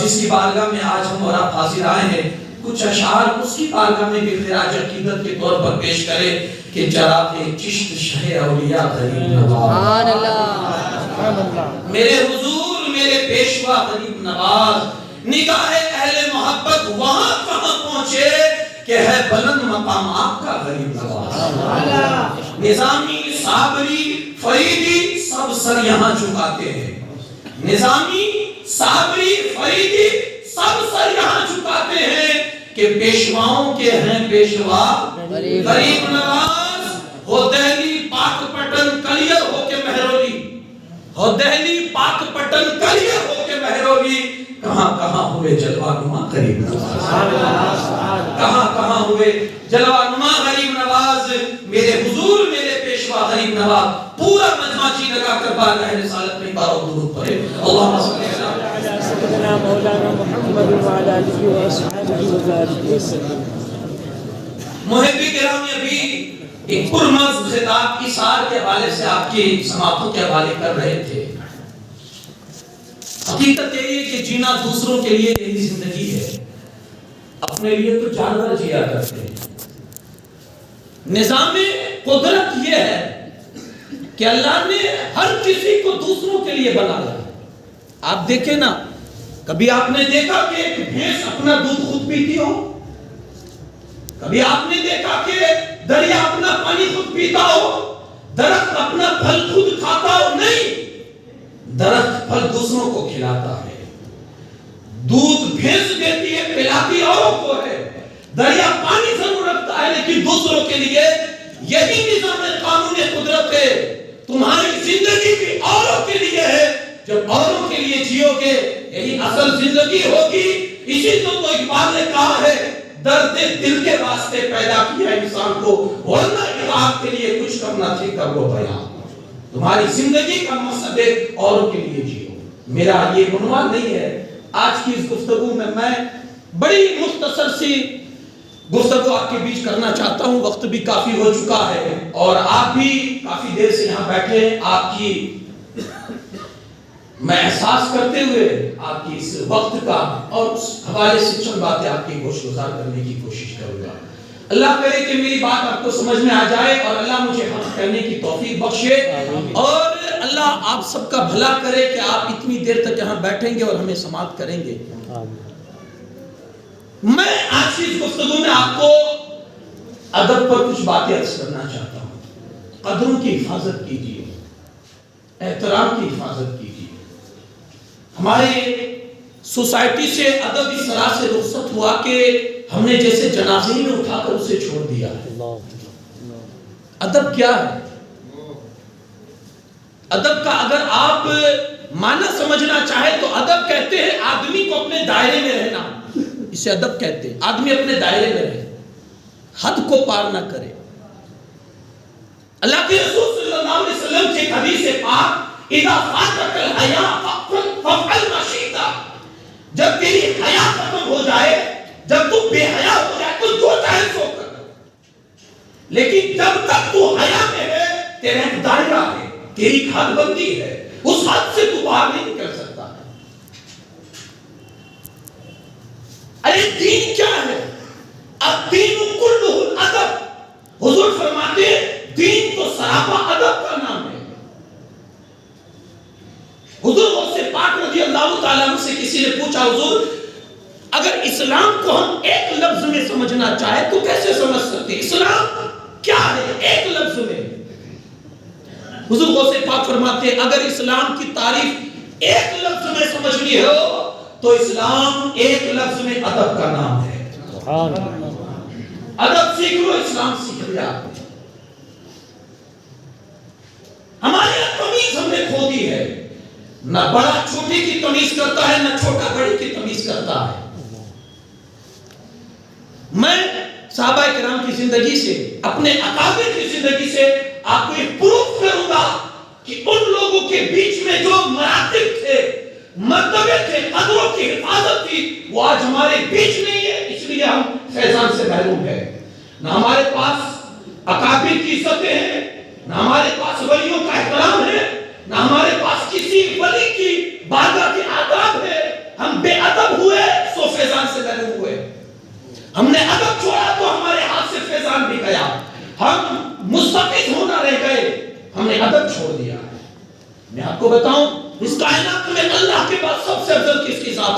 جس کی بارگاہ میں آج ہم اور آپ حاضر آئے ہیں، کچھ اشعار اس کی بارگاہ میں بھی خراج عقیدت کے طور پر پیش کرے کہ چراغ چشت شہ اولیاء غریب نواز، میرے حضور میرے پیشوا غریب نواز، نگاہ اہل محبت وہاں کہاں پہنچے کہ ہے بلند مقام آپ کا غریب نواز۔ نظامی، صابری، فریدی سب سر یہاں جھکاتے ہیں، نظامی، صابری، فریدی سب سر یہاں جھکاتے ہیں کہ پیشواؤں کے ہیں پیشوا غریب نواز۔ ہو دہلی پاک پٹن کلیئر ہو کے مہرولی، ہو دہلی پاک پٹن کلیئر ہو کے مہرولی، کہاں کہاں ہوئے جلوہ نما غریب نواز، کہاں کہاں ہوئے جلوہ نما غریب نواز، میرے حضور میرے پیشوا غریب نواز۔ پورا مجمع جی لگا کر بارگاہ رسالت میں بارہ درود پڑھے، اللہم صلی علی سیدنا مولانا محمد وعلی آلہ واصحابہ وسلم۔ محبی گرامی، ابھی ایک پرمغز خطاب ایثار کے حوالے سے آپ کی سماعتوں کے حوالے کر رہے تھے۔ حقیقت یہ ہے کہ جینا دوسروں کے لیے یہی زندگی ہے، اپنے لیے تو جانور جیا کرتے ہیں۔ نظام قدرت یہ ہے کہ اللہ نے ہر کسی کو دوسروں کے لیے بنایا۔ آپ دیکھیں نا، کبھی آپ نے دیکھا کہ ایک بھینس اپنا دودھ خود پیتی ہو؟ کبھی آپ نے دیکھا کہ دریا اپنا پانی خود پیتا ہو؟ درخت اپنا پھل خود کھاتا ہو؟ نہیں، درخت پھل دوسروں کو کھلاتا ہے۔ دودھ بھینس دیتی ہے، پلاتی اوروں کو ہے۔ دریا پانی ضرور رکھتا ہے لیکن دوسروں کے لیے۔ یہی نظام قانون قدرت ہے، تمہاری زندگی بھی اوروں کے لیے ہے۔ جب اوروں کے لیے جیو گے یہی اصل زندگی ہوگی۔ اسی تو اقبال نے کہا ہے، درد دل کے واسطے پیدا کیا انسان کو، ورنہ آپ کے لیے کچھ کرنا تھی کر لو بیان۔ تمہاری زندگی کا مقصد ہے اوروں کے لیے جیو۔ میرا یہ عنوان نہیں ہے آج کی اس گفتگو میں بڑی مختصر سی گفتگو آپ کے بیچ کرنا چاہتا ہوں۔ وقت بھی کافی ہو چکا ہے اور آپ بھی کافی دیر سے یہاں بیٹھے ہیں۔ آپ کی میں احساس کرتے ہوئے آپ کی اس وقت کا اور اس حوالے سے چند باتیں آپ کی گوش گزار کرنے کی کوشش کروں گا۔ اللہ کرے کہ میری بات آپ کو سمجھ میں آ جائے اور اللہ مجھے حق کرنے کی توفیق بخشے، اور اللہ آپ سب کا بھلا کرے کہ آپ اتنی دیر تک یہاں بیٹھیں گے اور ہمیں سماعت کریں گے۔ میں آج کی گفتگو میں آپ کو ادب پر کچھ باتیں عرض کرنا چاہتا ہوں۔ قدروں کی حفاظت کیجیے، احترام کی حفاظت کیجیے۔ ہمارے سوسائٹی سے ادب اس طرح سے رخصت ہوا کہ ہم نے جیسے جنازے میں اٹھا کر اسے چھوڑ دیا ہے۔ ادب کیا ہے؟ ادب کا اگر آپ معنی سمجھنا چاہے تو ادب کہتے ہیں آدمی کو اپنے دائرے میں رہنا، اسے ادب کہتے ہیں۔ آدمی اپنے دائرے میں رہے، حد کو پار نہ کرے۔ اللہ کے رسول صلی اللہ علیہ وسلم کی حدیث پاک، اذا فاتك الحیا فافعل ما شئت، جب تیری حیا ختم ہو جائے، جب تو بے حیا ہو جائے تو جو چاہے سو کر، لیکن جب تک تو حیا میں ہے تیرا ایک دائرہ ہے، تیری حد بندی ہے، اس حد سے تو باہر نہیں نکل سکتا۔ ارے دین کیا ہے؟ الدین کلہ الادب۔ حضور فرماتے ہیں دین تو سراپا ادب کا نام ہے۔ حضور غوث پاک رضی اللہ تعالیٰ عنہ سے کسی نے پوچھا، حضور اگر اسلام کو ہم ایک لفظ میں سمجھنا چاہے تو کیسے سمجھ سکتے؟ اسلام کیا ہے ایک لفظ میں؟ حضور غوث پاک فرماتے ہیں اگر اسلام کی تعریف ایک لفظ میں سمجھنی ہو تو اسلام ایک لفظ میں ادب کا نام ہے۔ ادب سیکھ لو، اسلام سیکھ لیا۔ ہمارے یہاں تمیز ہم نے کھو دی ہے، نہ بڑا چھوٹے کی تمیز کرتا ہے، نہ چھوٹا بڑے کی تمیز کرتا ہے۔ میں صحابہ کرام کی زندگی سے، اپنے اکابر کی زندگی سے آپ کو یہ پروف کروں گا کہ ان لوگوں کے بیچ میں جو مراتب تھے، مرتبے تھے، قدروں کی حفاظت تھی، وہ آج ہمارے بیچ نہیں ہے، اس لیے ہم فیضان سے محروم ہیں۔ نہ ہمارے پاس اکابر کی عزتیں ہیں، نہ ہمارے پاس ولیوں کا احترام ہے، نہ ہمارے پاس کسی ولی کی بارگاہ کے آداب ہے۔ ہم بے ادب ہوئے سو فیضان سے محروم ہوئے. ہم نے ادب چھوڑا تو ہمارے ہاتھ سے فیضان بھی گیا. ہم مستفید ہونا رہ گئے, ہم نے ادب چھوڑ دیا. میں آپ کو بتاؤں اس کائنات میں اللہ کے بعد سب سے افضل کس کی ذات